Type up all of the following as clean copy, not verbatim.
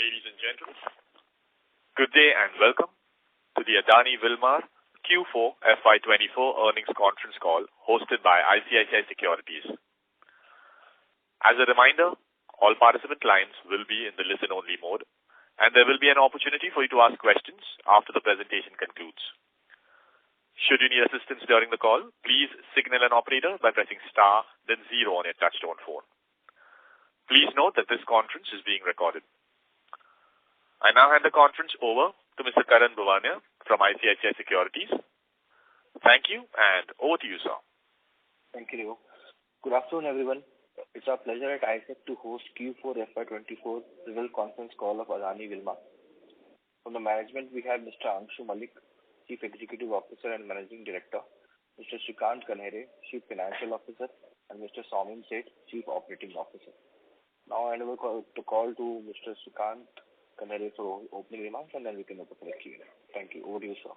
Ladies and gentlemen, good day and welcome to the Adani Wilmar Q4 FY24 earnings conference call hosted by ICICI Securities. As a reminder, all participant lines will be in the listen-only mode, and there will be an opportunity for you to ask questions after the presentation concludes. Should you need assistance during the call, please signal an operator by pressing star, then 0 on your touchtone phone. Please note that this conference is being recorded. I now hand the conference over to Mr. Karan Bhuwania from ICICI Securities. Thank you, and over to you, sir. Thank you. Good afternoon, everyone. It's our pleasure at ICICI to host Q4 FY24 result conference call of Adani Wilmar. From the management, we have Mr. Anshu Malik, Chief Executive Officer and Managing Director, Mr. Shrikant Kanhere, Chief Financial Officer, and Mr. Saumin Seth, Chief Operating Officer. Now I hand over the call to Mr. Shrikant Kanhere for opening remarks, and then we can open for the Q&A. Thank you. Over to you, sir.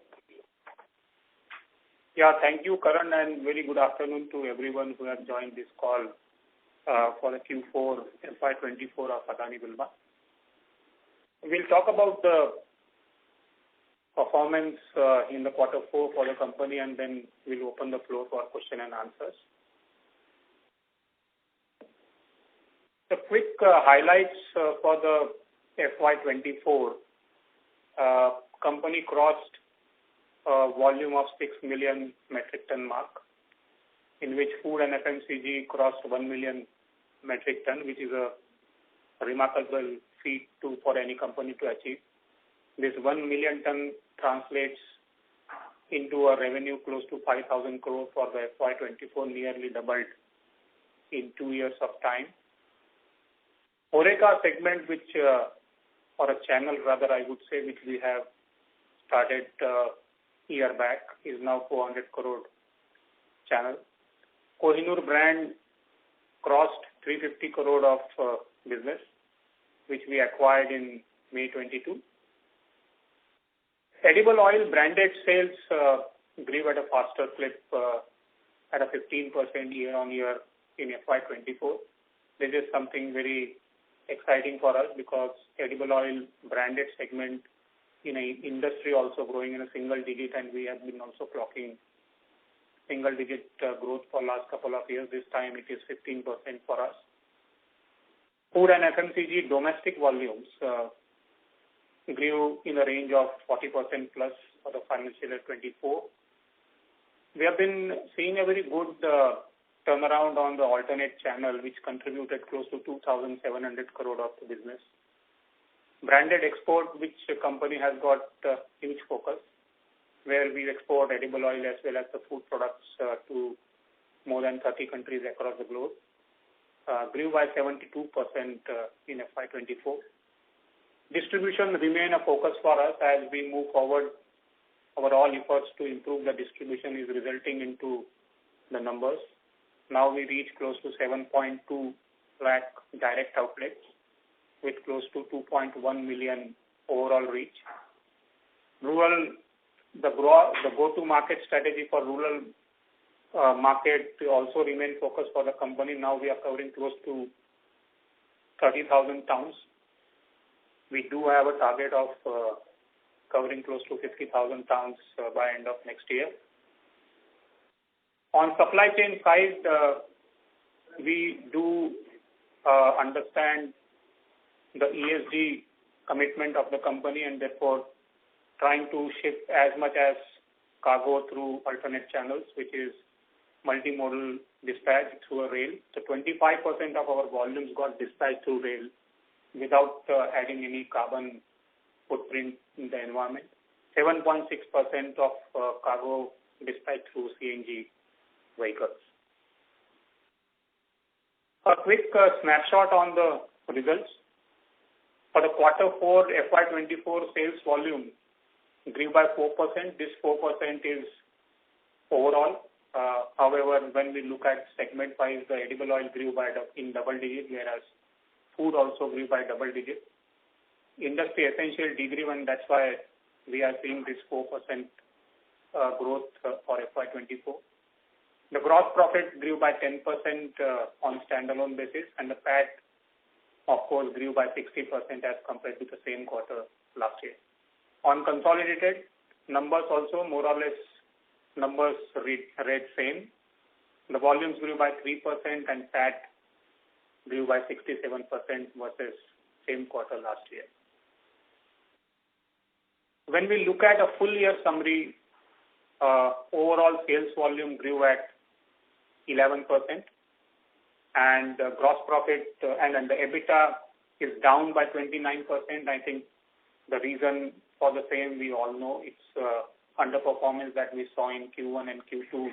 Yeah, thank you, Karan, and very good afternoon to everyone who has joined this call for the Q4 FY24 of Adani Wilmar. We'll talk about the performance in the quarter 4 for the company, and then we'll open the floor for question and answers. The quick highlights for the FY24, company crossed a volume of 6 million metric ton mark, in which food and FMCG crossed 1 million metric ton, which is a remarkable feat for any company to achieve. This 1 million ton translates into a revenue close to 5,000 crore for the FY24, nearly doubled in 2 years of time. Horeca segment, which or a channel rather I would say, which we have started year back, is now 400 crore channel. Kohinoor brand crossed 350 crore of business, which we acquired in May 22. Edible oil branded sales grew at a faster clip at a 15% year-on-year in FY24. This is something very exciting for us because edible oil branded segment in a industry also growing in a single digit, and we have been also clocking single digit growth for last couple of years. This time it is 15% for us. Food and FMCG domestic volumes grew in a range of 40% plus for the financial year 24. We have been seeing a very good turnaround on the alternate channel, which contributed close to 2,700 crore of the business. Branded export, which the company has got huge focus, where we export edible oil as well as the food products to more than 30 countries across the globe, grew by 72% in FY24. Distribution remain a focus for us as we move forward. Our all efforts to improve the distribution is resulting into the numbers. Now we reach close to 7.2 lakh direct outlets with close to 2.1 million overall reach. Rural, the go-to-market strategy for rural market also remain focused for the company. Now we are covering close to 30,000 towns. We do have a target of covering close to 50,000 towns by end of next year. On supply chain side, we do understand the ESG commitment of the company, and therefore trying to ship as much as cargo through alternate channels, which is multimodal dispatch through a rail. So 25% of our volumes got dispatched through rail without adding any carbon footprint in the environment. 7.6% of cargo dispatched through CNG vehicles. A quick snapshot on the results. For the quarter 4 FY24 sales volume grew by 4%. This 4% is overall. However, when we look at segment wise, the edible oil grew by in double digit, whereas food also grew by double digit. Industry essential degrew, and that's why we are seeing this 4% growth for FY24. The gross profit grew by 10% on standalone basis, and the PAT of course, grew by 60% as compared to the same quarter last year. On consolidated numbers also, more or less, numbers read same. The volumes grew by 3% and PAT grew by 67% versus same quarter last year. When we look at a full year summary, overall sales volume grew at 11%, and gross profit and the EBITDA is down by 29%. I think the reason for the same we all know, it's underperformance that we saw in Q1 and Q2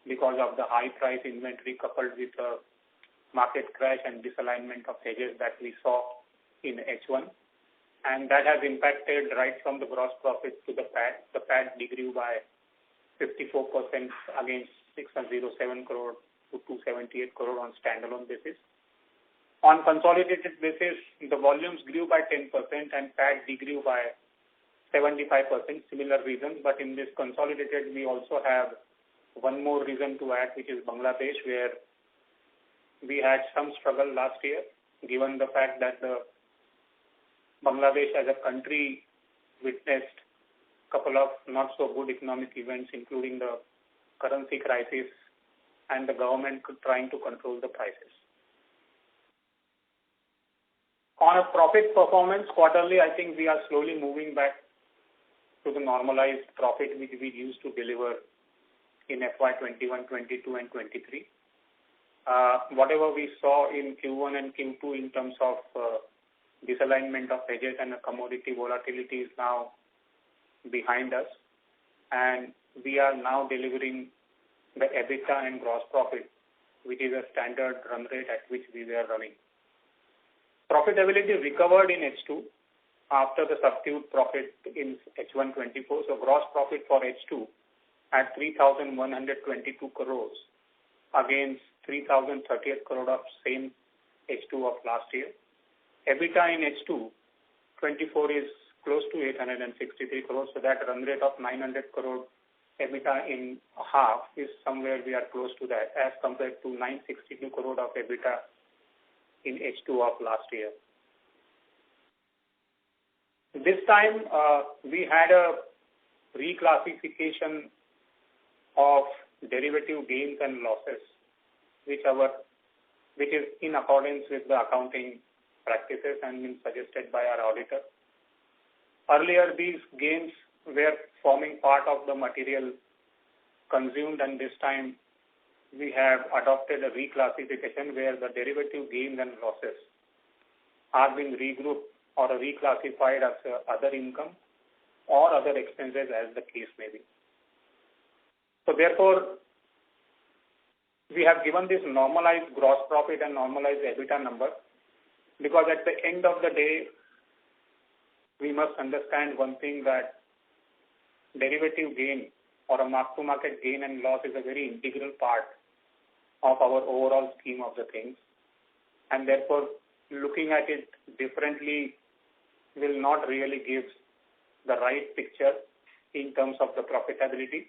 because of the high price inventory coupled with the market crash and disalignment of hedges that we saw in H1. And that has impacted right from the gross profit to the PAT. The PAT degrew by 54% against 607 crore to 278 crore on standalone basis. On consolidated basis, the volumes grew by 10% and PAT degrew by 75%, similar reasons. But in this consolidated, we also have one more reason to add, which is Bangladesh, where we had some struggle last year, given the fact that the Bangladesh as a country witnessed a couple of not so good economic events, including the currency crisis and the government trying to control the prices. On a profit performance quarterly, I think we are slowly moving back to the normalized profit which we used to deliver in FY21, 22 and 23. Whatever we saw in Q1 and Q2 in terms of disalignment of hedges and commodity volatility is now behind us, and we are now delivering the EBITDA and gross profit, which is a standard run rate at which we were running. Profitability recovered in H2 after the subdued profit in H1 24. So gross profit for H2 at 3,122 crores against 3,038 crore of same H2 of last year. EBITDA in H2 24 is close to 863 crores. So that run rate of 900 crore EBITDA in half is somewhere we are close to that as compared to 962 crore of EBITDA in H2 of last year. This time we had a reclassification of derivative gains and losses, which is in accordance with the accounting practices and been suggested by our auditor. Earlier, these gains were forming part of the material consumed, and this time we have adopted a reclassification where the derivative gains and losses are being regrouped or reclassified as other income or other expenses as the case may be. So therefore, we have given this normalized gross profit and normalized EBITDA number because at the end of the day, we must understand one thing, that derivative gain or a mark-to-market gain and loss is a very integral part of our overall scheme of the things, and therefore looking at it differently will not really give the right picture in terms of the profitability,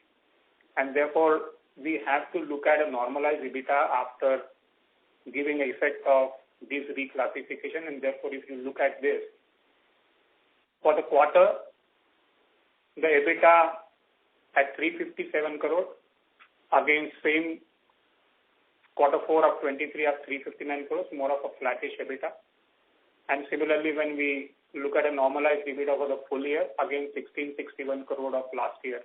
and therefore we have to look at a normalized EBITDA after giving an effect of this reclassification. And therefore, if you look at this, for the quarter, the EBITDA at 357 crore against same quarter 4 of 23 of 359 crores, more of a flattish EBITDA. And similarly, when we look at a normalized EBITDA for the full year, again 1661 crore of last year,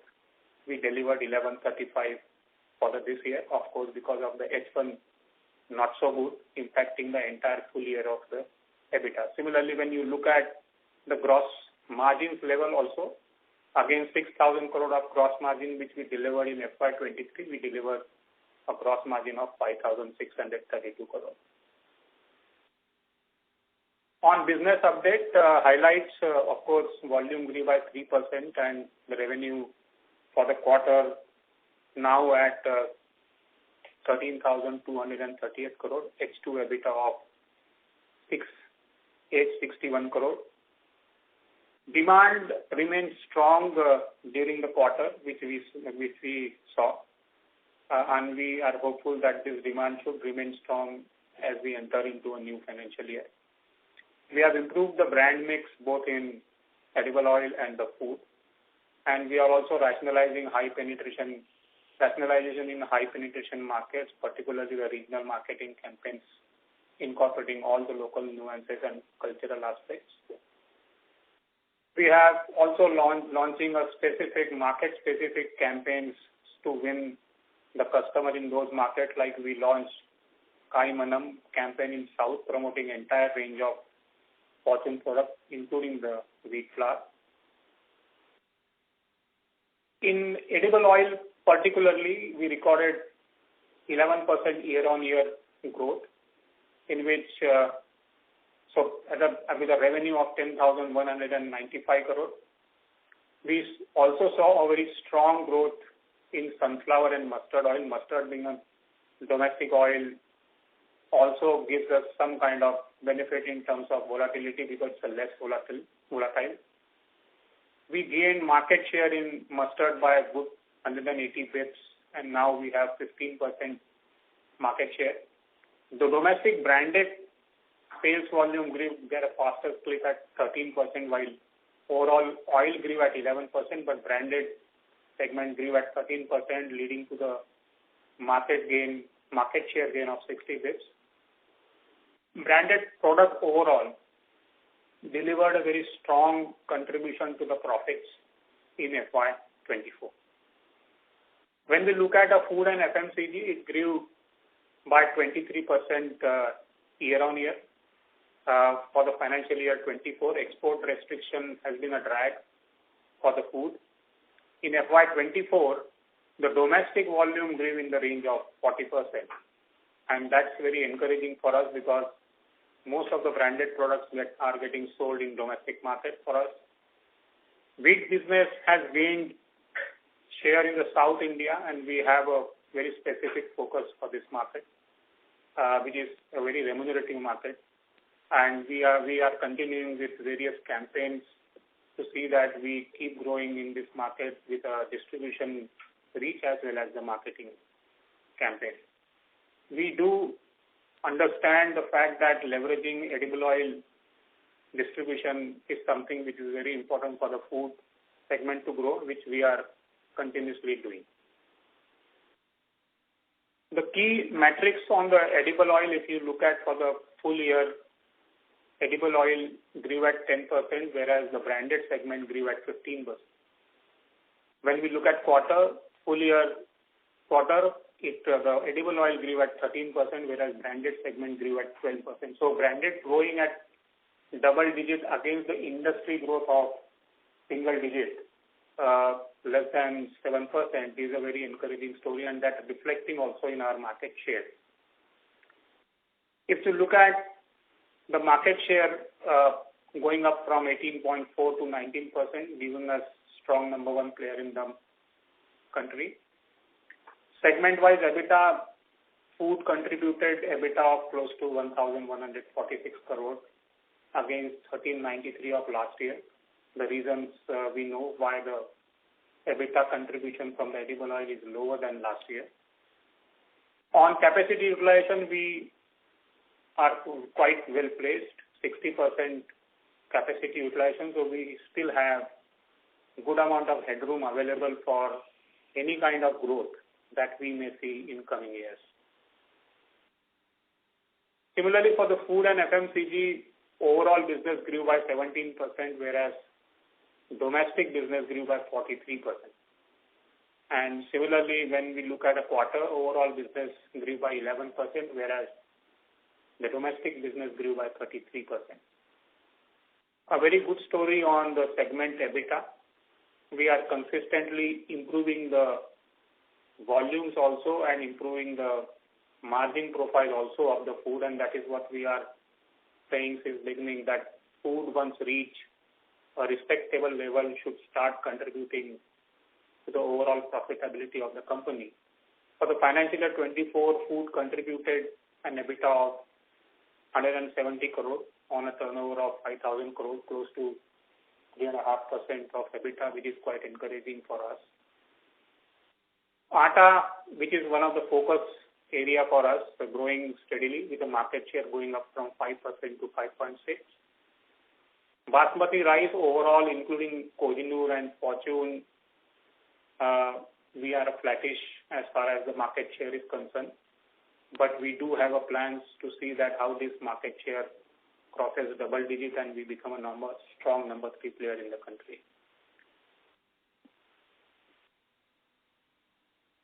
we delivered 1135 for this year, of course, because of the H1 not so good, impacting the entire full year of the EBITDA. Similarly, when you look at the gross margins level also, again 6,000 crore of gross margin which we delivered in FY23, we delivered a gross margin of 5,632 crore. On business update, highlights, of course, volume grew by 3% and the revenue for the quarter now at 13,238 crore, H2 EBITDA of 6,861 crore. Demand remains strong during the quarter, which we saw, and we are hopeful that this demand should remain strong as we enter into a new financial year. We have improved the brand mix both in edible oil and the food, and we are also rationalization in high penetration markets, particularly the regional marketing campaigns, incorporating all the local nuances and cultural aspects. We have also launching a market-specific campaigns to win the customer in those markets, like we launched Kai Manam campaign in South, promoting entire range of Fortune products, including the wheat flour. In edible oil, particularly, we recorded 11% year-on-year growth, in which with a revenue of 10,195 crore. We also saw a very strong growth in sunflower and mustard oil. Mustard being a domestic oil also gives us some kind of benefit in terms of volatility because it's less volatile. We gained market share in mustard by a good 180 pips, and now we have 15% market share. The domestic branded sales volume grew at a faster clip at 13%, while overall oil grew at 11%, but branded segment grew at 13%, leading to the market share gain of 60 bips. Branded product overall delivered a very strong contribution to the profits in FY24. When we look at the food and FMCG, it grew by 23% year-on-year. For the financial year 24, export restriction has been a drag for the food. In FY24, the domestic volume grew in the range of 40%. And that's very encouraging for us because most of the branded products that are getting sold in domestic market for us. Wheat business has gained share in the South India, and we have a very specific focus for this market, which is a very remunerative market. And we are continuing with various campaigns to see that we keep growing in this market with a distribution reach as well as the marketing campaign. We do understand the fact that leveraging edible oil distribution is something which is very important for the food segment to grow, which we are continuously doing. The key metrics on the edible oil, if you look at for the full year, edible oil grew at 10%, whereas the branded segment grew at 15%. When we look at the edible oil grew at 13%, whereas branded segment grew at 12%. So branded growing at double digit against the industry growth of single digit, less than 7%, is a very encouraging story, and that's reflecting also in our market share. If you look at the market share going up from 18.4 to 19%, giving us strong number one player in the country. Segment-wise EBITDA, food contributed EBITDA of close to 1,146 crore against 1,393 of last year. The reasons we know why the EBITDA contribution from the edible oil is lower than last year. On capacity utilization, we are quite well placed, 60% capacity utilization, so we still have a good amount of headroom available for any kind of growth that we may see in coming years. Similarly, for the food and FMCG, overall business grew by 17%, whereas domestic business grew by 43%. And similarly, when we look at a quarter, overall business grew by 11%, whereas the domestic business grew by 33%. A very good story on the segment EBITDA. We are consistently improving the volumes also and improving the margin profile also of the food, and that is what we are saying since beginning, that food once reach a respectable level should start contributing to the overall profitability of the company. For the financial year 24, food contributed an EBITDA of 170 crore on a turnover of 5,000 crore, close to 3.5% of EBITDA, which is quite encouraging for us. Atta, which is one of the focus area for us, growing steadily with the market share going up from 5% to 5.6%. Basmati rice overall, including Kohinoor and Fortune, we are flattish as far as the market share is concerned. But we do have a plans to see that how this market share crosses double digit and we become a strong number 3 player in the country.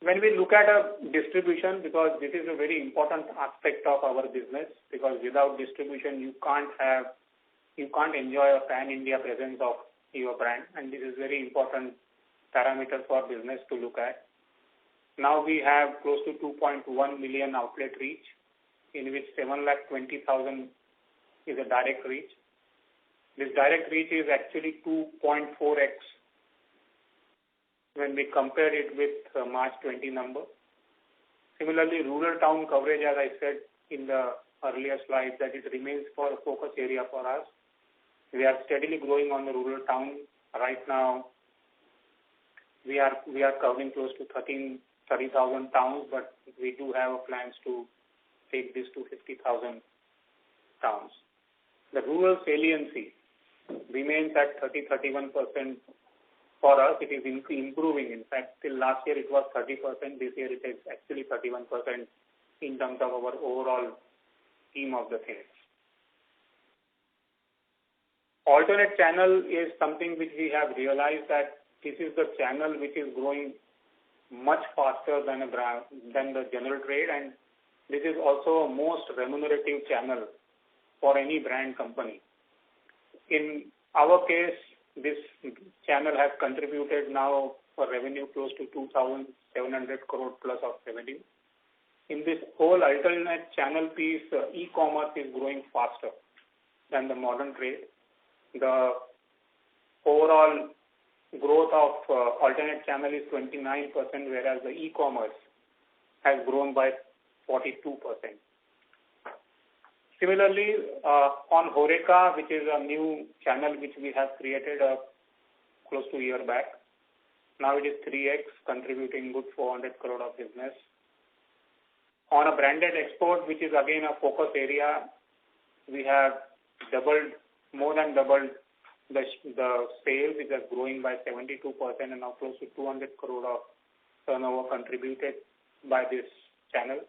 When we look at a distribution, because this is a very important aspect of our business, because without distribution you can't enjoy a pan-India presence of your brand, and this is very important parameter for business to look at. Now we have close to 2.1 million outlet reach, in which 720,000 is a direct reach. This direct reach is actually 2.4x when we compare it with March 20 number. Similarly, rural town coverage, as I said in the earlier slide, that it remains for a focus area for us. We are steadily growing on the rural town. Right now, we are covering close to 30,000 towns, but we do have plans to take this to 50,000 towns. The rural saliency remains at 30-31%. For us, it is improving. In fact, till last year it was 30%. This year it is actually 31% in terms of our overall scheme of the things. Alternate channel is something which we have realized that this is the channel which is growing much faster than the general trade, and this is also a most remunerative channel for any brand company. In our case, this channel has contributed now for revenue close to 2,700 crore plus of revenue. In this whole alternate channel piece, e-commerce is growing faster than the modern trade. The overall growth of alternate channel is 29%, whereas the e-commerce has grown by 42%. Similarly, on Horeca, which is a new channel which we have created close to a year back, now it is 3x, contributing good 400 crore of business. On a branded export, which is again a focus area, we have more than doubled the sales, which is growing by 72% and now close to 200 crore of turnover contributed by this channel,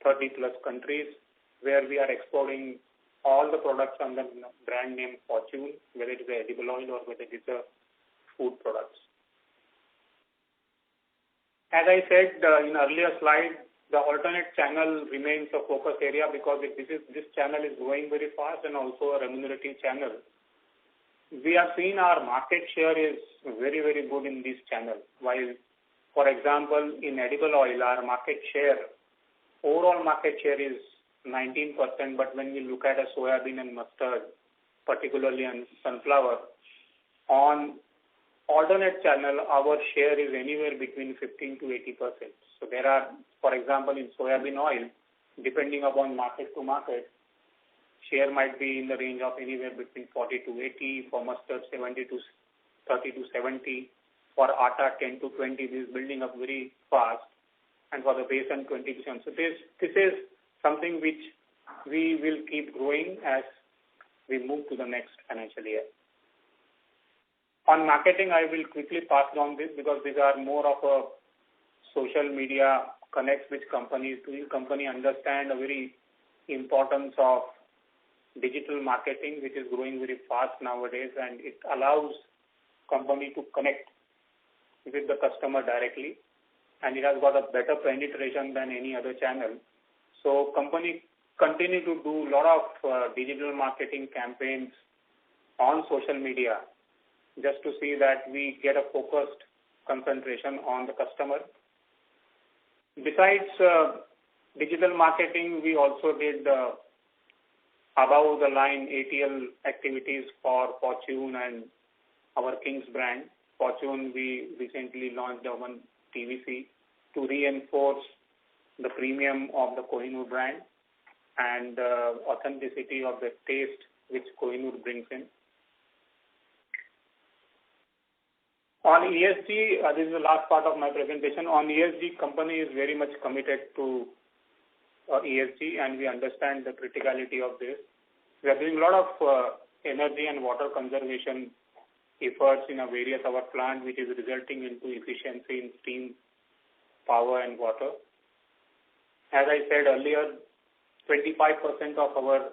30 plus countries, where we are exporting all the products under the brand name Fortune, whether it is a edible oil or whether it is a food products. As I said in earlier slide, the alternate channel remains a focus area because this channel is growing very fast and also a remunerative channel. We have seen our market share is very, very good in this channel. While, for example, in edible oil, our overall market share is 19%, but when we look at a soybean and mustard, particularly on sunflower, on alternate channel, our share is anywhere between 15 to 80%. So there are, for example, in soybean oil, depending upon market to market, share might be in the range of anywhere between 40 to 80, for mustard 30 to 70, for atta 10 to 20. This is building up very fast, and for the besan 20%. So this is something which we will keep growing as we move to the next financial year. On marketing, I will quickly pass on this because these are more of a social media connects which companies do. Company understand a very importance of digital marketing, which is growing very fast nowadays, and it allows company to connect with the customer directly, and it has got a better penetration than any other channel. So company continue to do a lot of digital marketing campaigns on social media just to see that we get a focused concentration on the customer. Besides digital marketing, we also did above the line ATL activities for Fortune and our King's brand. Fortune, we recently launched one TVC to reinforce the premium of the Kohinoor brand and authenticity of the taste which Kohinoor brings in. On ESG, this is the last part of my presentation. On ESG, company is very much committed to ESG, and we understand the criticality of this. We are doing a lot of energy and water conservation efforts in a various our plant, which is resulting into efficiency in steam, power and water. As I said earlier, 25% of our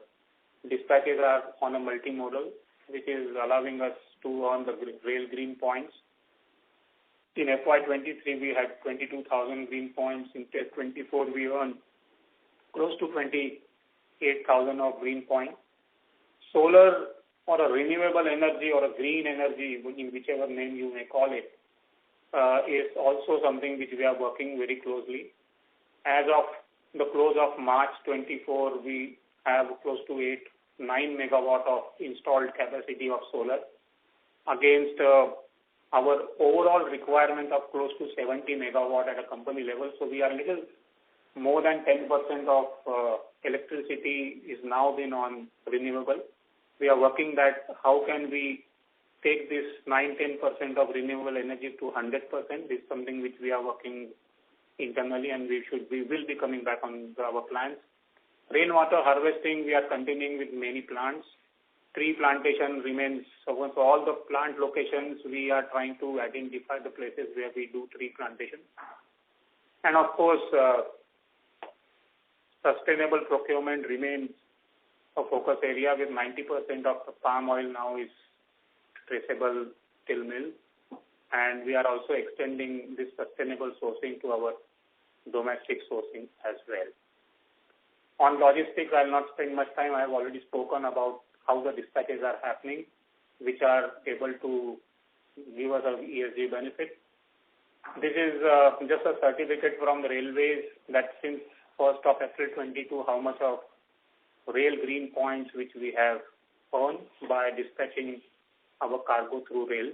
dispatches are on a multimodal, which is allowing us to earn the rail green points. In FY23, we had 22,000 green points. In FY24, we earned close to 28,000 of green points. Solar or a renewable energy or a green energy, in whichever name you may call it, is also something which we are working very closely. As of the close of March 24, we have close to 9 megawatt of installed capacity of solar against our overall requirement of close to 70 megawatt at a company level. So we are little more than 10% of electricity is now been on renewable. We are working that how can we take this 9-10% of renewable energy to 100%. This is something which we are working internally, and we will be coming back on our plans. Rainwater harvesting, we are continuing with many plants. Tree plantation remains, so all the plant locations, we are trying to identify the places where we do tree plantation. And of course, sustainable procurement remains a focus area, with 90% of the palm oil now is traceable till mill. And we are also extending this sustainable sourcing to our domestic sourcing as well. On logistics, I will not spend much time. I have already spoken about how the dispatches are happening, which are able to give us an ESG benefit. This is just a certificate from the railways that since 1st of April 22, how much of rail green points which we have earned by dispatching our cargo through rail.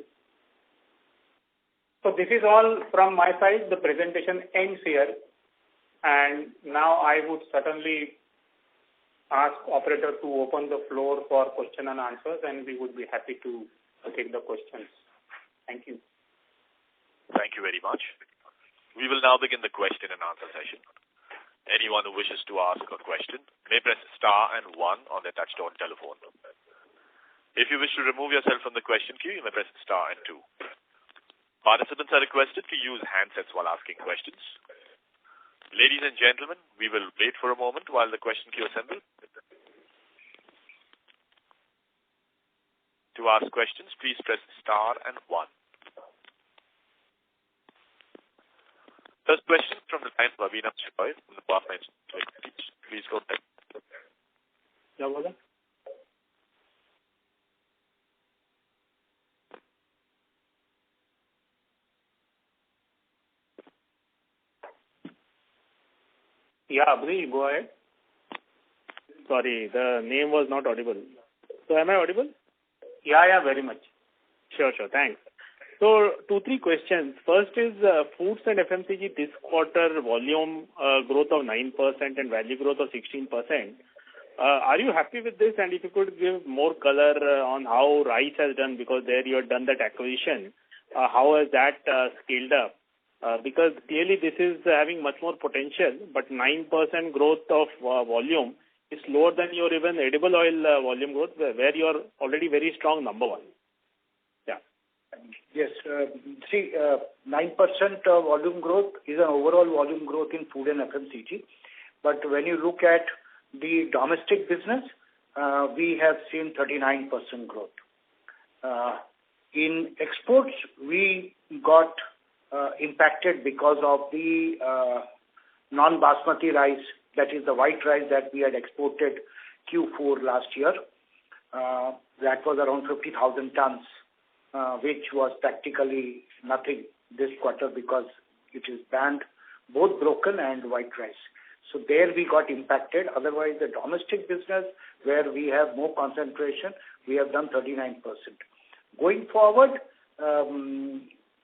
So this is all from my side. The presentation ends here. And now I would certainly ask operator to open the floor for question and answers, and we would be happy to take the questions. Thank you. Thank you very much. We will now begin the question and answer session. Anyone who wishes to ask a question may press star and 1 on their touchtone telephone. If you wish to remove yourself from the question queue, you may press star and 2. Participants are requested to use handsets while asking questions. Ladies and gentlemen, we will wait for a moment while the question queue assembles. To ask questions, please press star and 1. First question from the line of Abhinav Choi from the Department. Please go ahead. Yeah, बोला. Yeah, Abhi, go ahead. Sorry, the name was not audible. So am I audible? Yeah, very much. Sure, thanks. So 2-3 questions. First is foods and FMCG this quarter volume growth of 9% and value growth of 16%. Are you happy with this? And if you could give more color on how rice has done, because there you have done that acquisition, how has that scaled up? Because clearly this is having much more potential, but 9% growth of volume is lower than your even edible oil volume growth, where you are already very strong number one. Yeah. Yes. 9% volume growth is an overall volume growth in food and FMCG. But when you look at the domestic business, we have seen 39% growth. In exports, we got impacted because of the non-basmati rice, that is the white rice that we had exported Q4 last year. That was around 50,000 tons, which was practically nothing this quarter because it is banned, both broken and white rice. So there we got impacted. Otherwise, the domestic business, where we have more concentration, we have done 39%. Going forward,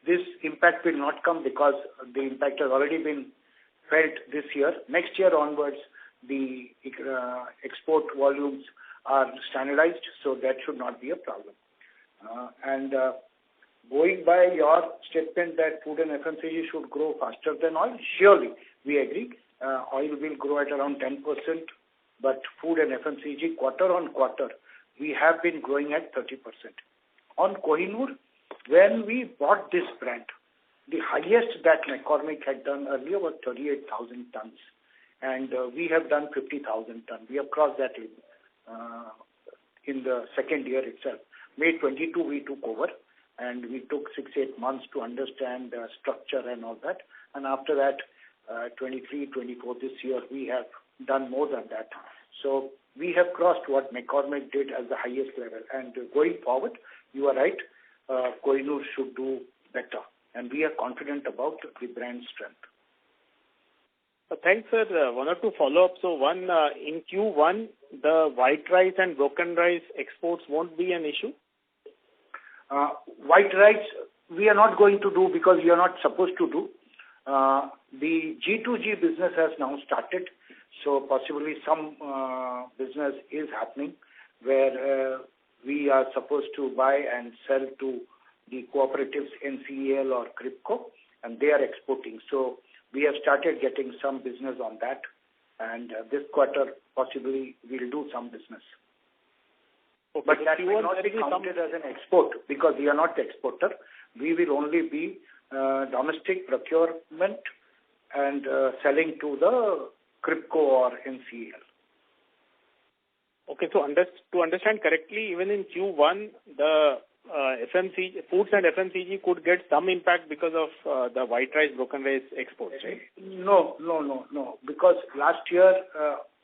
this impact will not come because the impact has already been felt this year. Next year onwards, the export volumes are standardized, so that should not be a problem. Going by your statement that food and FMCG should grow faster than oil, surely we agree. Oil will grow at around 10%, but food and FMCG quarter on quarter we have been growing at 30%. On Kohinoor, when we bought this brand, the highest that McCormick had done earlier was 38,000 tons, and we have done 50,000 tons. We have crossed that in the second year itself. May 22 we took over, and we took 6-8 months to understand the structure and all that. And after that, 23-24 this year, we have done more than that. So we have crossed what McCormick did as the highest level. And going forward, you are right, Kohinoor should do better. And we are confident about the brand strength. Thanks, sir. One or two follow-ups. So one, in Q1, the white rice and broken rice exports won't be an issue? White rice, we are not going to do because we are not supposed to do. The G2G business has now started, so possibly some business is happening where we are supposed to buy and sell to the cooperatives NCEL or Cripco, and they are exporting. So we have started getting some business on that, and this quarter possibly we'll do some business. Okay, but that will not be counted as an export because we are not the exporter. We will only be domestic procurement and selling to the Cripco or NCEL. Okay, so to understand correctly, even in Q1, the FMCG, foods and FMCG could get some impact because of the white rice, broken rice exports, right? No. Because last year,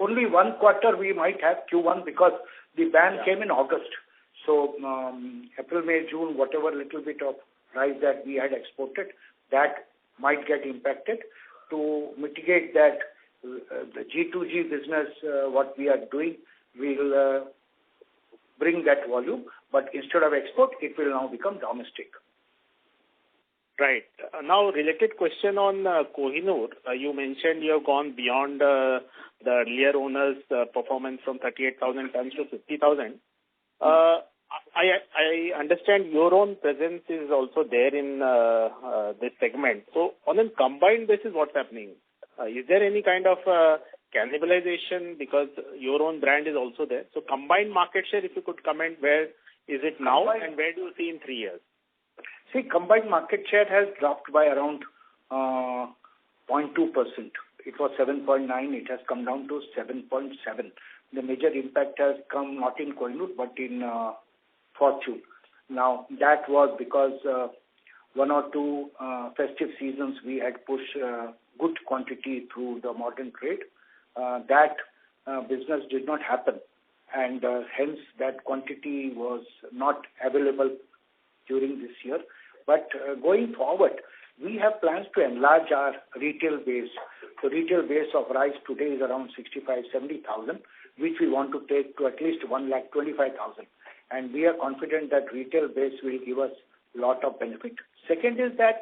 only one quarter we might have Q1 because the ban came in August. So April, May, June, whatever little bit of rice that we had exported, that might get impacted. To mitigate that, the G2G business, what we are doing, will bring that volume, but instead of export, it will now become domestic. Right. Now, related question on Kohinoor. You mentioned you have gone beyond the earlier owner's performance from 38,000 tons to 50,000. I understand your own presence is also there in this segment. So, on a combined basis, what's happening? Is there any kind of cannibalization because your own brand is also there? So, combined market share, if you could comment, where is it now and where do you see in 3 years? See, combined market share has dropped by around 0.2%. It was 7.9. It has come down to 7.7. The major impact has come not in Kohinoor but in Fortune. Now, that was because 1 or 2 festive seasons we had pushed good quantity through the modern trade. That business did not happen, and hence that quantity was not available during this year. But going forward, we have plans to enlarge our retail base. The retail base of rice today is around 65,000-70,000, which we want to take to at least 125,000. And we are confident that retail base will give us a lot of benefit. Second is that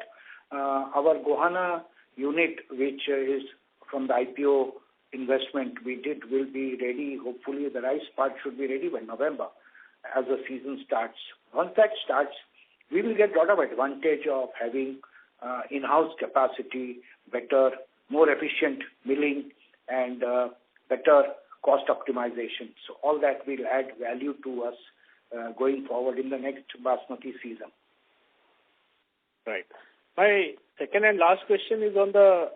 our Gohana unit, which is from the IPO investment we did, will be ready. Hopefully, the rice part should be ready by November as the season starts. Once that starts, we will get a lot of advantage of having in-house capacity, better, more efficient milling, and better cost optimization. So all that will add value to us going forward in the next basmati season. Right. My second and last question is on the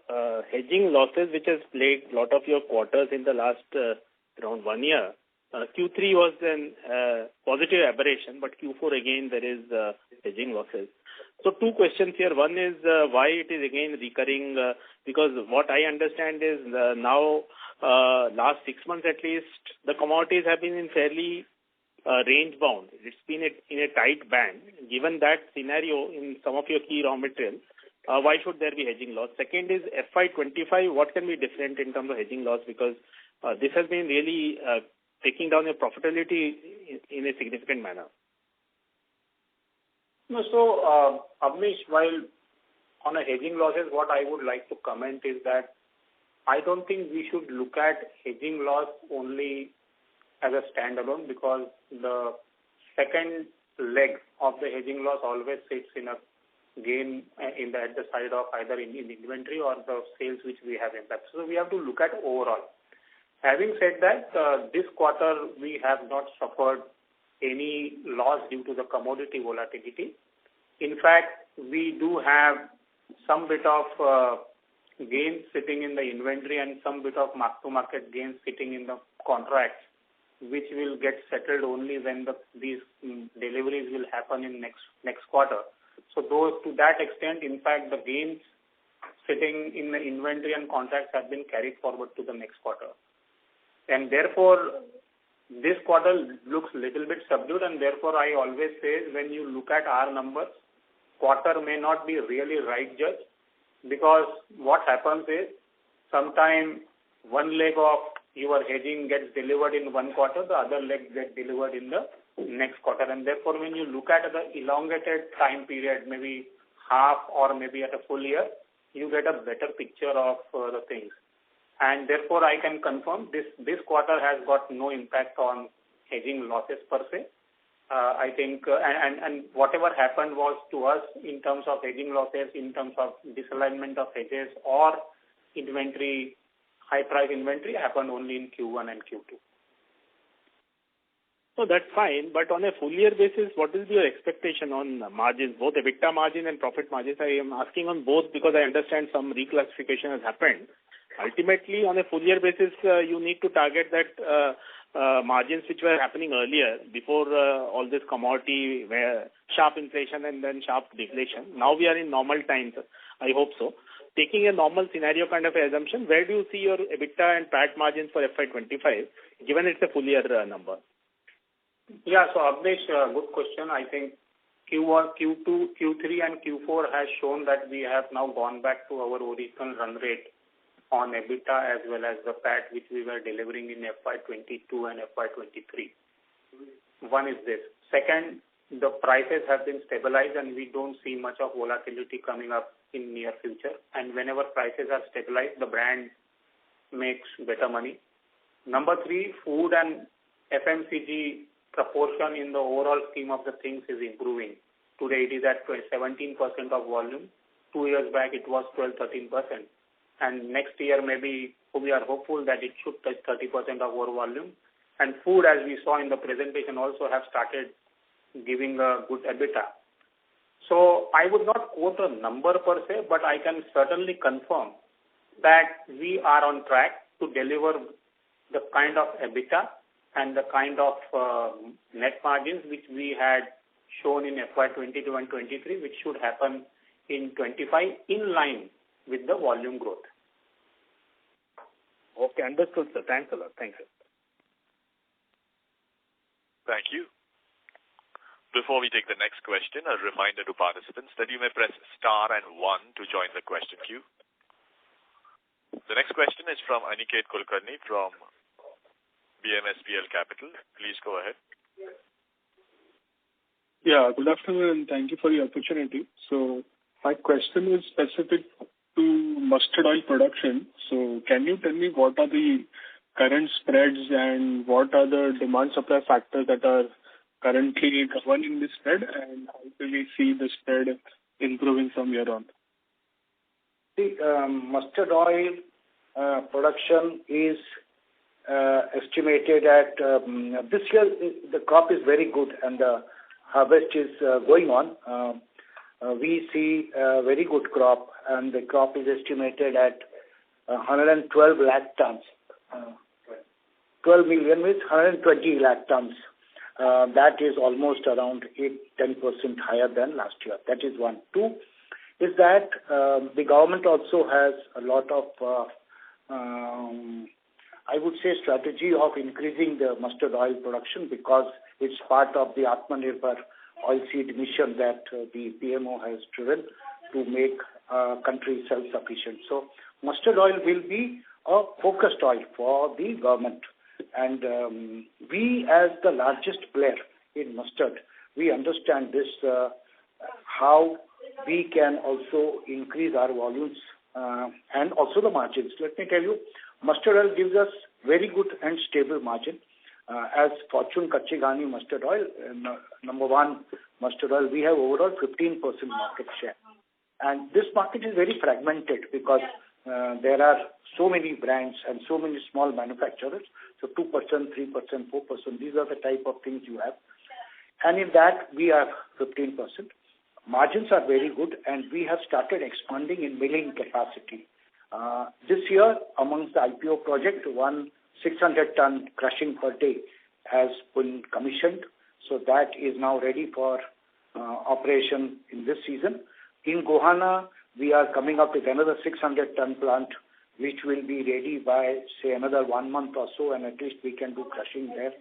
hedging losses, which has plagued a lot of your quarters in the last around 1 year. Q3 was a positive aberration, but Q4 again there is hedging losses. So 2 questions here. One is why it is again recurring, because what I understand is now last 6 months at least, the commodities have been in fairly range bound. It's been in a tight band. Given that scenario in some of your key raw materials, why should there be hedging loss? Second is FY25, what can be different in terms of hedging loss? Because this has been really taking down your profitability in a significant manner. No, so Avnish, while on a hedging losses, what I would like to comment is that I don't think we should look at hedging loss only as a standalone, because the second leg of the hedging loss always sits in a gain at the side of either in inventory or the sales which we have impact. So we have to look at overall. Having said that, this quarter we have not suffered any loss due to the commodity volatility. In fact, we do have some bit of gains sitting in the inventory and some bit of mark-to-market gains sitting in the contracts, which will get settled only when these deliveries will happen in next quarter. So those, to that extent, in fact, the gains sitting in the inventory and contracts have been carried forward to the next quarter. And therefore, this quarter looks little bit subdued, and therefore I always say when you look at our numbers, quarter may not be really right judge, because what happens is sometime one leg of your hedging gets delivered in one quarter, the other leg gets delivered in the next quarter. And therefore, when you look at the elongated time period, maybe half or maybe at a full year, you get a better picture of the things. And therefore, I can confirm this quarter has got no impact on hedging losses per se. I think, and whatever happened was to us in terms of hedging losses, in terms of disalignment of hedges or inventory, high price inventory happened only in Q1 and Q2. So that's fine, but on a full year basis, what is your expectation on margins, both EBITDA margin and profit margins? I am asking on both because I understand some reclassification has happened. Ultimately, on a full year basis, you need to target that margins which were happening earlier before all this commodity sharp inflation and then sharp deflation. Now we are in normal times. I hope so. Taking a normal scenario kind of assumption, where do you see your EBITDA and PAT margins for FY25, given it's a full year number? Yeah, so Abnesh, good question. I think Q1, Q2, Q3 and Q4 has shown that we have now gone back to our original run rate on EBITDA as well as the PAT which we were delivering in FY22 and FY23. One is this. Second, the prices have been stabilized and we don't see much of volatility coming up in near future. And whenever prices are stabilized, the brand makes better money. Number three, food and FMCG proportion in the overall scheme of the things is improving. Today it is at 17% of volume. 2 years back it was 12-13%. And next year maybe we are hopeful that it should touch 30% of our volume. And food, as we saw in the presentation, also have started giving a good EBITDA. So I would not quote a number per se, but I can certainly confirm that we are on track to deliver the kind of EBITDA and the kind of net margins which we had shown in FY22 and 23, which should happen in 25 in line with the volume growth. Okay, understood, sir. Thanks a lot. Thanks, sir. Thank you. Before we take the next question, a reminder to participants that you may press star and 1 to join the question queue. The next question is from Aniket Kulkarni from BMSPL Capital. Please go ahead. Yeah, good afternoon and thank you for the opportunity. So my question is specific to mustard oil production. So can you tell me what are the current spreads and what are the demand supply factors that are currently governing the spread, and how do we see the spread improving from here on? The mustard oil production is estimated at this year. The crop is very good and the harvest is going on. We see a very good crop, and the crop is estimated at 112 lakh tons. 12 million means 120 lakh tons. That is almost around 8-10% higher than last year. That is one. Two is that the government also has a lot of, I would say, strategy of increasing the mustard oil production because it's part of the Atmanirbhar oilseed mission that the PMO has driven to make country self-sufficient. So mustard oil will be a focused oil for the government. And we, as the largest player in mustard, we understand this, how we can also increase our volumes and also the margins. Let me tell you, mustard oil gives us very good and stable margin. As Fortune Kachi Ghani mustard oil, number one mustard oil, we have overall 15% market share. And this market is very fragmented because there are so many brands and so many small manufacturers. So 2%, 3%, 4%, these are the type of things you have. and in that we are 15%. Margins are very good, and we have started expanding in milling capacity. This year, amongst the IPO project, 600-ton crushing per day has been commissioned, so that is now ready for operation in this season. In Gohana, we are coming up with another 600-ton plant, which will be ready by, say, another 1 month or so, and at least we can do crushing there.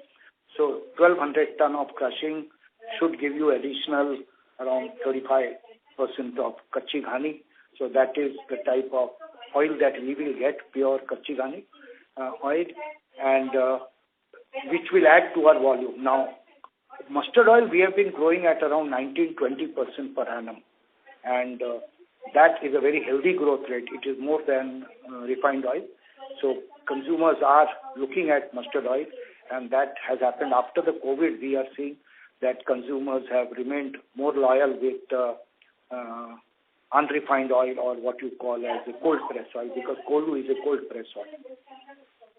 So 1,200 ton of crushing should give you additional around 35% of kachi ghani. So that is the type of oil that we will get, pure kachi ghani oil, and which will add to our volume. Now, mustard oil, we have been growing at around 19-20% per annum, and that is a very healthy growth rate. It is more than refined oil. So consumers are looking at mustard oil, and that has happened after the COVID. We are seeing that consumers have remained more loyal with unrefined oil, or what you call as a cold press oil, because Kolu is a cold press oil.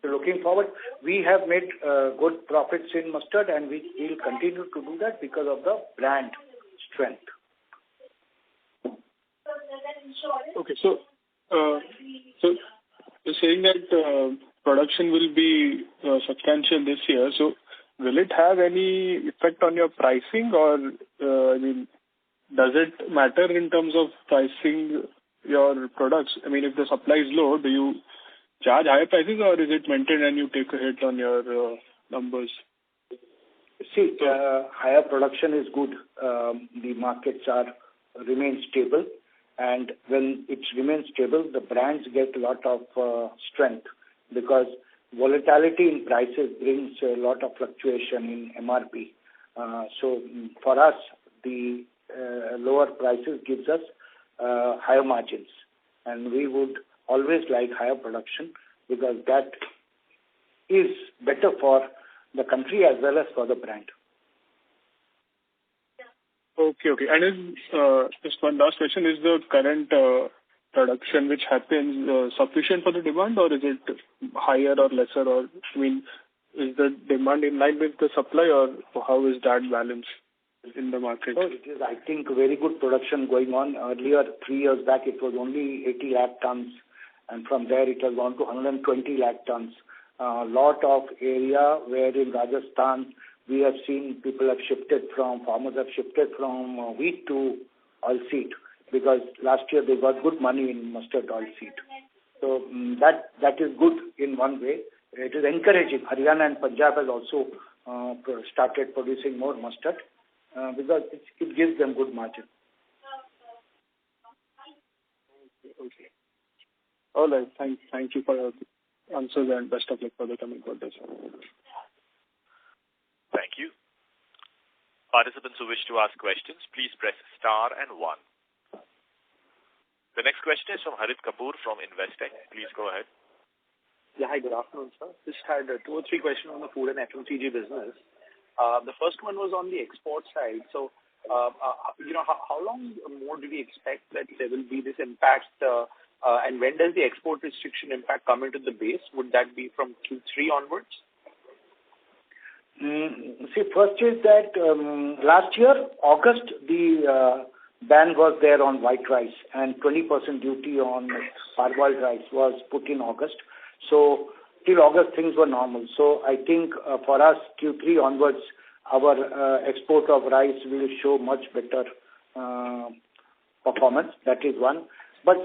So looking forward, we have made good profits in mustard, and we will continue to do that because of the brand strength. Okay, so you're saying that production will be substantial this year. So will it have any effect on your pricing, or I mean, does it matter in terms of pricing your products? I mean, if the supply is low, do you charge higher prices, or is it maintained and you take a hit on your numbers? See, higher production is good. The markets remain stable, and when it remains stable, the brands get a lot of strength, because volatility in prices brings a lot of fluctuation in MRP. So for us, the lower prices gives us higher margins, and we would always like higher production, because that is better for the country as well as for the brand. Okay. And just one last question, is the current production which happens sufficient for the demand, or is it higher or lesser, or I mean, is the demand in line with the supply, or how is that balance in the market? So it is, I think, very good production going on. Earlier, 3 years back, it was only 80 lakh tons, and from there it has gone to 120 lakh tons. A lot of area where in Rajasthan we have seen farmers have shifted from wheat to oilseed, because last year they got good money in mustard oilseed. So that is good in one way. It is encouraging. Haryana and Punjab has also started producing more mustard, because it gives them good margin. Okay. All right. Thank you for your answers, and best of luck for the coming quarters. Thank you. Participants who wish to ask questions, please press star and 1. The next question is from Harit Kapoor from Investec. Please go ahead. Yeah, hi, good afternoon, sir. Just had 2 or 3 questions on the food and FMCG business. The first one was on the export side. So, how long more do we expect that there will be this impact, and when does the export restriction impact come into the base? Would that be from Q3 onwards? See, first is that last year, August, the ban was there on white rice, and 20% duty on parboiled rice was put in August. So till August, things were normal. So I think for us, Q3 onwards, our export of rice will show much better performance. That is one. But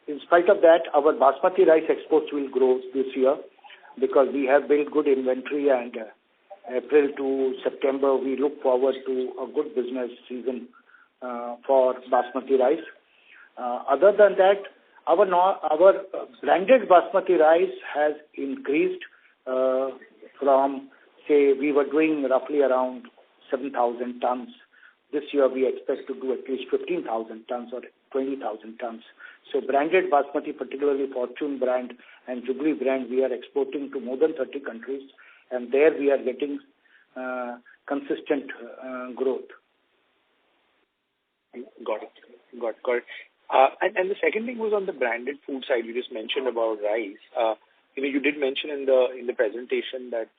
in spite of that, our basmati rice exports will grow this year, because we have built good inventory, and April to September, we look forward to a good business season for basmati rice. Other than that, our branded basmati rice has increased from, say, we were doing roughly around 7,000 tons. This year, we expect to do at least 15,000 tons or 20,000 tons. So branded basmati, particularly Fortune brand and Jubilee brand, we are exporting to more than 30 countries, and there we are getting consistent growth. Got it. And the second thing was on the branded food side. You just mentioned about rice. You did mention in the presentation that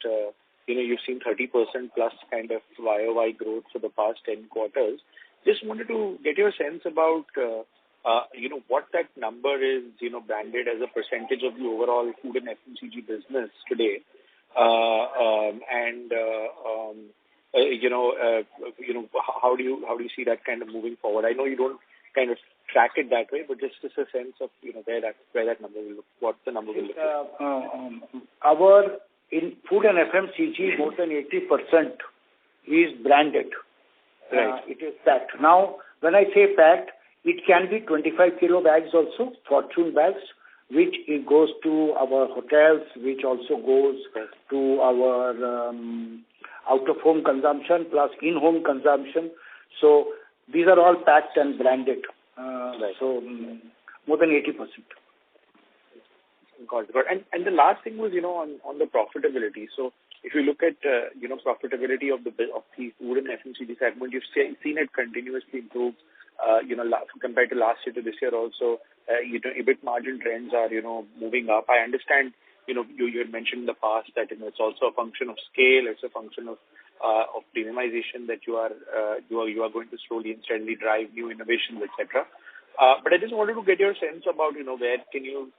you've seen 30% plus kind of YOY growth for the past 10 quarters. Just wanted to get your sense about, what that number is, branded as a percentage of the overall food and FMCG business today. How do you see that kind of moving forward? I know you don't kind of track it that way, but just a sense of, where that number will look, what the number will look like. In food and FMCG, more than 80% is branded. Right. It is packed. Now, when I say packed, it can be 25 kilo bags also, fortune bags, which it goes to our hotels, which also goes to our out-of-home consumption plus in-home consumption. So these are all packed and branded. So more than 80%. Got it. And the last thing was, on the profitability. So if you look at, profitability of the food and FMCG segment, you've seen it continuously improve, compared to last year to this year also. EBIT margin trends are, moving up. I understand, you had mentioned in the past that, it's also a function of scale. It's a function of premiumization that you are going to slowly and steadily drive new innovations, etc. But I just wanted to get your sense about, where can you,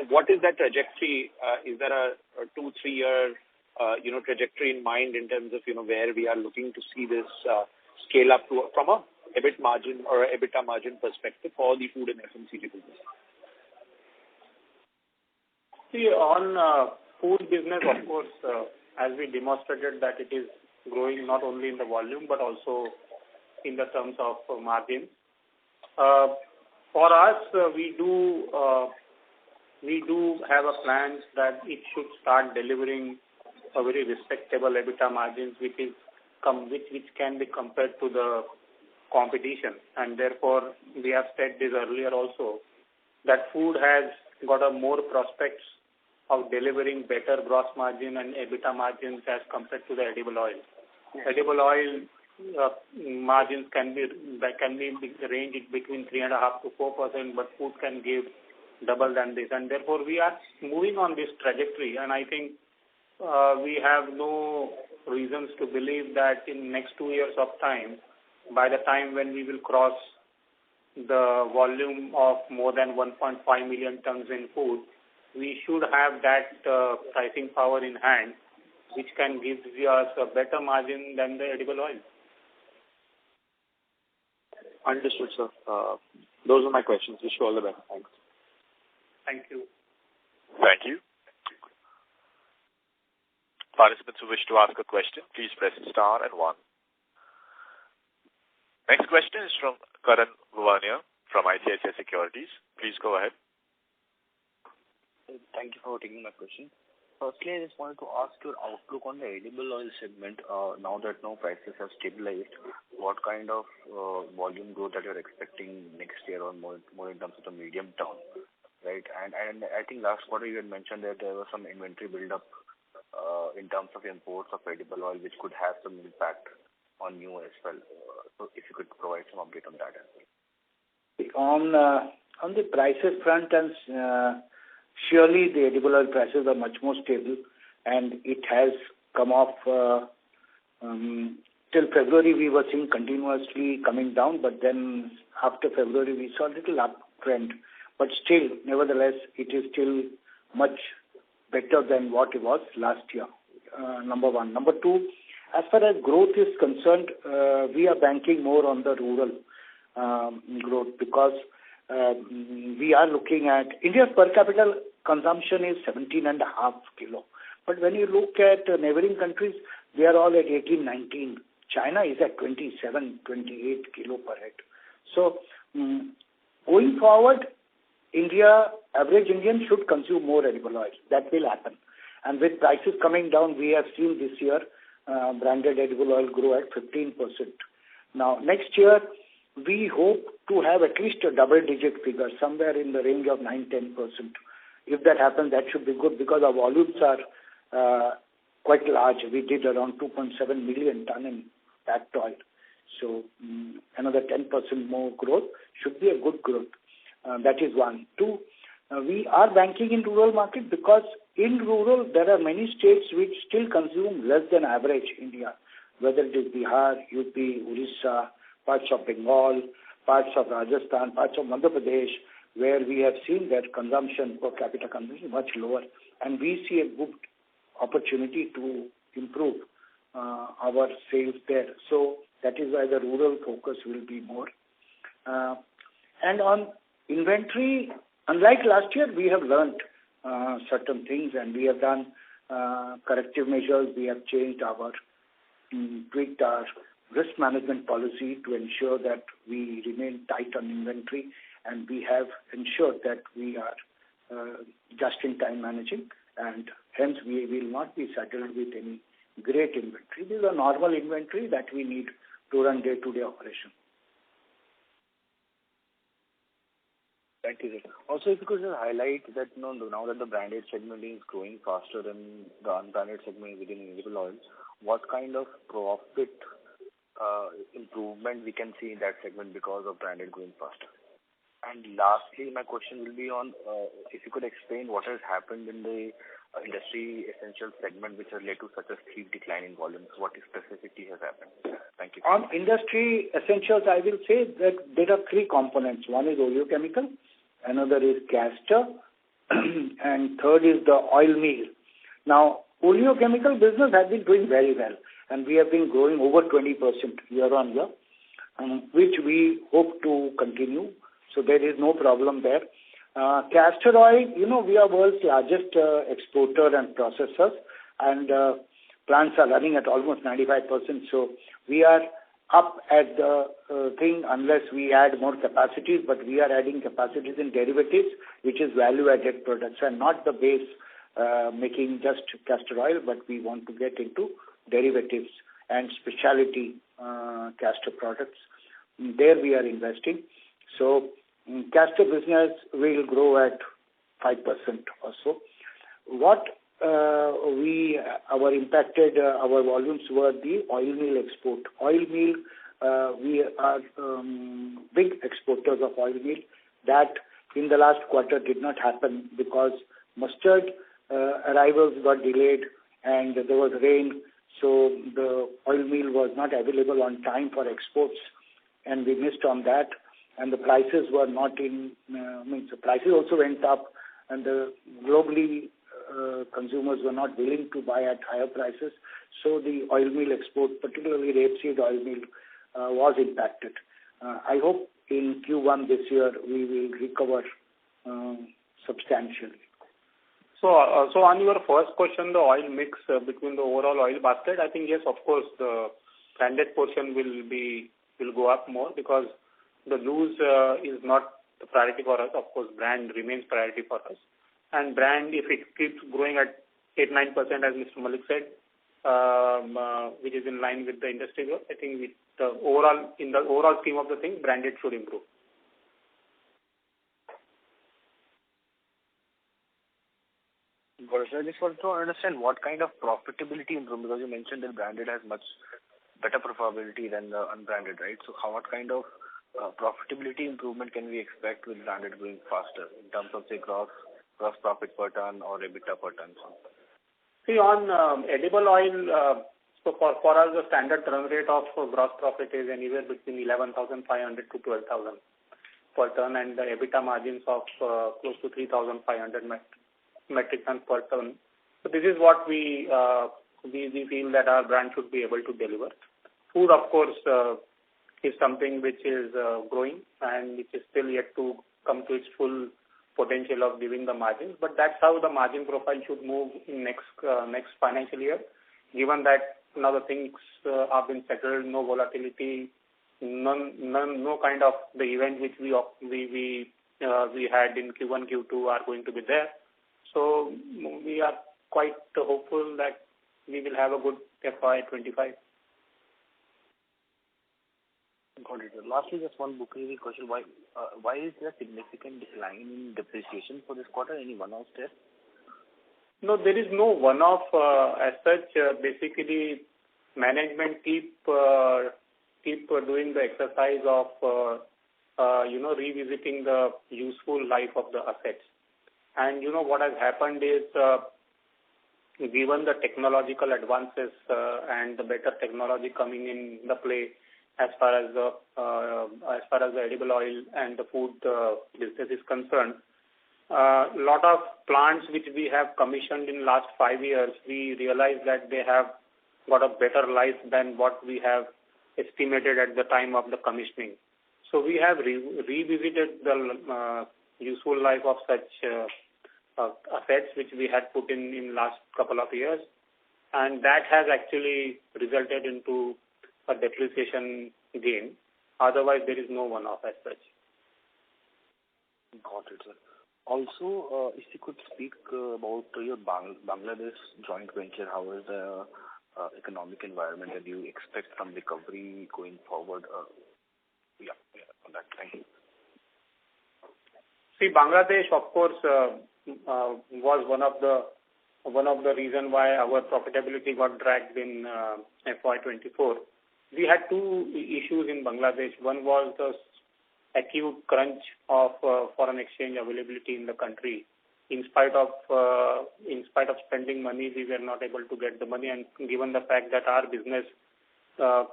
what is that trajectory? Is there a 2-3 year, trajectory in mind in terms of, where we are looking to see this scale up to from a EBIT margin or EBITDA margin perspective for the food and FMCG business? See, on food business, of course, as we demonstrated that it is growing not only in the volume but also in the terms of margin. For us, we do have a plan that it should start delivering a very respectable EBITDA margins, which can be compared to the competition. And therefore, we have said this earlier also, that food has got a more prospects of delivering better gross margin and EBITDA margins as compared to the edible oil. Yes. Edible oil margins can be ranged between 3.5% to 4%, but food can give double than this. And therefore, we are moving on this trajectory. And I think we have no reasons to believe that in next 2 years of time, by the time when we will cross the volume of more than 1.5 million tons in food, we should have that pricing power in hand, which can give us a better margin than the edible oil. Understood, sir. Those are my questions. Wish you all the best. Thanks. Thank you. Thank you. Participants who wish to ask a question, please press star and 1. Next question is from Karan Bhuwania from ICICI Securities. Please go ahead. Thank you for taking my question. Firstly, I just wanted to ask your outlook on the edible oil segment. Now that prices have stabilized, what kind of volume growth that you're expecting next year or more in terms of the medium term, right? And I think last quarter you had mentioned that there was some inventory build-up in terms of imports of edible oil, which could have some impact on you as well. So if you could provide some update on that as well. On the prices front, and surely the edible oil prices are much more stable, and it has come off. Till February we were seeing continuously coming down, but then after February we saw a little uptrend. But still, nevertheless, it is still much better than what it was last year. Number one. Number two, as far as growth is concerned, we are banking more on the rural growth, because we are looking at India's per capita consumption is 17.5 kilo. But when you look at neighboring countries, they are all at 18, 19. China is at 27, 28 kilo per head. So going forward, average Indian should consume more edible oil. That will happen. And with prices coming down, we have seen this year branded edible oil grow at 15%. Now, next year, we hope to have at least a double-digit figure, somewhere in the range of 9-10%. If that happens, that should be good, because our volumes are quite large. We did around 2.7 million ton in packed oil. So another 10% more growth should be a good growth. That is one. Two, we are banking in rural market, because in rural, there are many states which still consume less than average India, whether it is Bihar, UP, Orissa, parts of Bengal, parts of Rajasthan, parts of Madhya Pradesh, where we have seen that consumption, per capita consumption, much lower. And we see a good opportunity to improve our sales there. So that is why the rural focus will be more. And on inventory, unlike last year, we have learnt certain things, and we have done corrective measures. We have changed tweaked our risk management policy to ensure that we remain tight on inventory, and we have ensured that we are just-in-time managing, and hence we will not be saddled with any great inventory. These are normal inventory that we need to run day-to-day operation. Thank you, sir. Also, if you could just highlight that now that the branded segment is growing faster than the unbranded segment within edible oils, what kind of profit improvement we can see in that segment because of branded growing faster? And lastly, my question will be on if you could explain what has happened in the industry essential segment which has led to such a steep decline in volumes. What specifically has happened? Thank you. On industry essentials, I will say that there are three components. One is oleochemical, another is castor, and third is the oil meal. Now, oleochemical business has been doing very well, and we have been growing over 20% year on year, which we hope to continue. So there is no problem there. Castor oil, we are world's largest exporter and processors, and plants are running at almost 95%. So we are up at the thing unless we add more capacities, but we are adding capacities in derivatives, which is value-added products and not the base making just castor oil, but we want to get into derivatives and specialty castor products. There we are investing. So castor business will grow at 5% or so. What impacted our volumes were the oil meal export. Oil meal, we are big exporters of oil meal. That in the last quarter did not happen because mustard arrivals got delayed and there was rain, so the oil meal was not available on time for exports, and we missed on that. And the prices were not the prices also went up, and globally consumers were not willing to buy at higher prices. So the oil meal export, particularly rapeseed oil meal, was impacted. I hope in Q1 this year we will recover substantially. So on your first question, the oil mix between the overall oil basket, I think yes, of course, the branded portion will go up more because the loose is not the priority for us. Of course, brand remains priority for us. And brand, if it keeps growing at 8-9%, as Mr. Malik said, which is in line with the industry growth, I think in the overall scheme of the thing, branded should improve. I just want to understand what kind of profitability improvement, because you mentioned that branded has much better profitability than the unbranded, right? So what kind of profitability improvement can we expect with branded growing faster in terms of, say, gross profit per ton or EBITDA per ton? See, on edible oil, so for us, the standard run rate of gross profit is anywhere between 11,500 to 12,000 per ton, and the EBITDA margins of close to 3,500 metric ton per ton. So this is what we feel that our brand should be able to deliver. Food, of course, is something which is growing and which is still yet to come to its full potential of giving the margins. But that's how the margin profile should move in next financial year, given that now the things have been settled, no volatility, no kind of the event which we had in Q1, Q2 are going to be there. So we are quite hopeful that we will have a good FY25. Got it. Lastly, just one bookkeeping question. Why is there a significant decline in depreciation for this quarter? Any one-off there? No, there is no one-off as such. Basically, management keep doing the exercise of revisiting the useful life of the assets. And what has happened is given the technological advances and the better technology coming in the play as far as the edible oil and the food business is concerned, lot of plants which we have commissioned in last 5 years, we realized that they have got a better life than what we have estimated at the time of the commissioning. So we have revisited the useful life of such assets which we had put in last couple of years, and that has actually resulted into a depreciation gain. Otherwise, there is no one-off as such. Got it, sir. Also, if you could speak about your Bangladesh joint venture, how is the economic environment, and do you expect some recovery going forward? On that. Thank you. See, Bangladesh, of course, was one of the reason why our profitability got dragged in FY24. We had two issues in Bangladesh. One was the acute crunch of foreign exchange availability in the country. In spite of spending money, we were not able to get the money, and given the fact that our business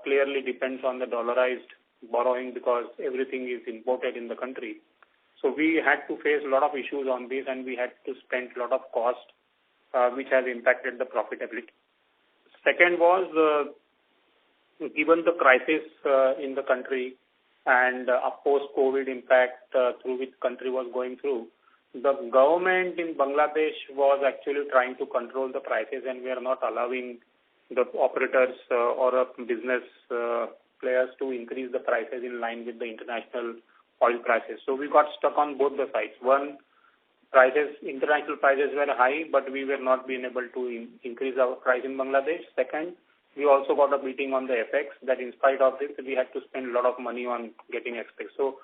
clearly depends on the dollarized borrowing because everything is imported in the country. So we had to face a lot of issues on this, and we had to spend a lot of cost, which has impacted the profitability. Second was, given the crisis in the country and a post-COVID impact through which country was going through, the government in Bangladesh was actually trying to control the prices, and we are not allowing the operators or business players to increase the prices in line with the international oil prices. So we got stuck on both the sides. One, international prices were high, but we were not being able to increase our price in Bangladesh. Second, we also got a beating on the FX, that in spite of this, we had to spend a lot of money on getting FX. So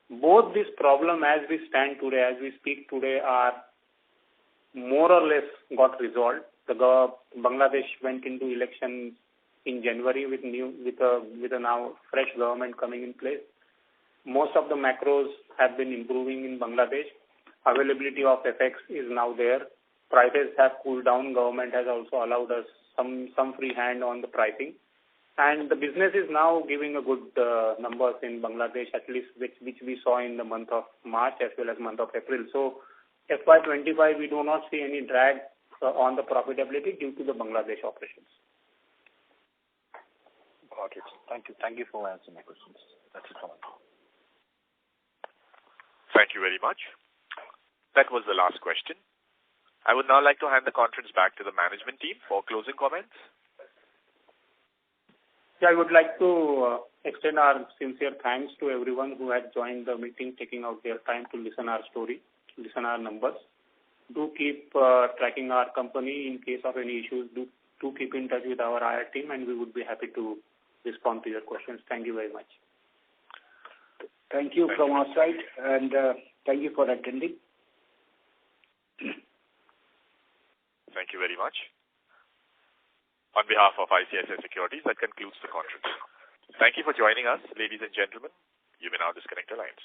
both this problem as we stand today, as we speak today, are more or less got resolved. Bangladesh went into elections in January with a now fresh government coming in place. Most of the macros have been improving in Bangladesh. Availability of FX is now there. Prices have cooled down. Government has also allowed us some free hand on the pricing. And the business is now giving a good numbers in Bangladesh, at least which we saw in the month of March as well as month of April. So FY25, we do not see any drag on the profitability due to the Bangladesh operations. Got it. Thank you. Thank you for answering my questions. That's it from me. Thank you very much. That was the last question. I would now like to hand the conference back to the management team for closing comments. Yeah, I would like to extend our sincere thanks to everyone who had joined the meeting, taking out their time to listen our story, listen our numbers. Do keep tracking our company in case of any issues. Do keep in touch with our IR team, and we would be happy to respond to your questions. Thank you very much. Thank you from our side, and thank you for attending. Thank you very much. On behalf of ICICI Securities, that concludes the conference. Thank you for joining us, ladies and gentlemen. You may now disconnect your lines.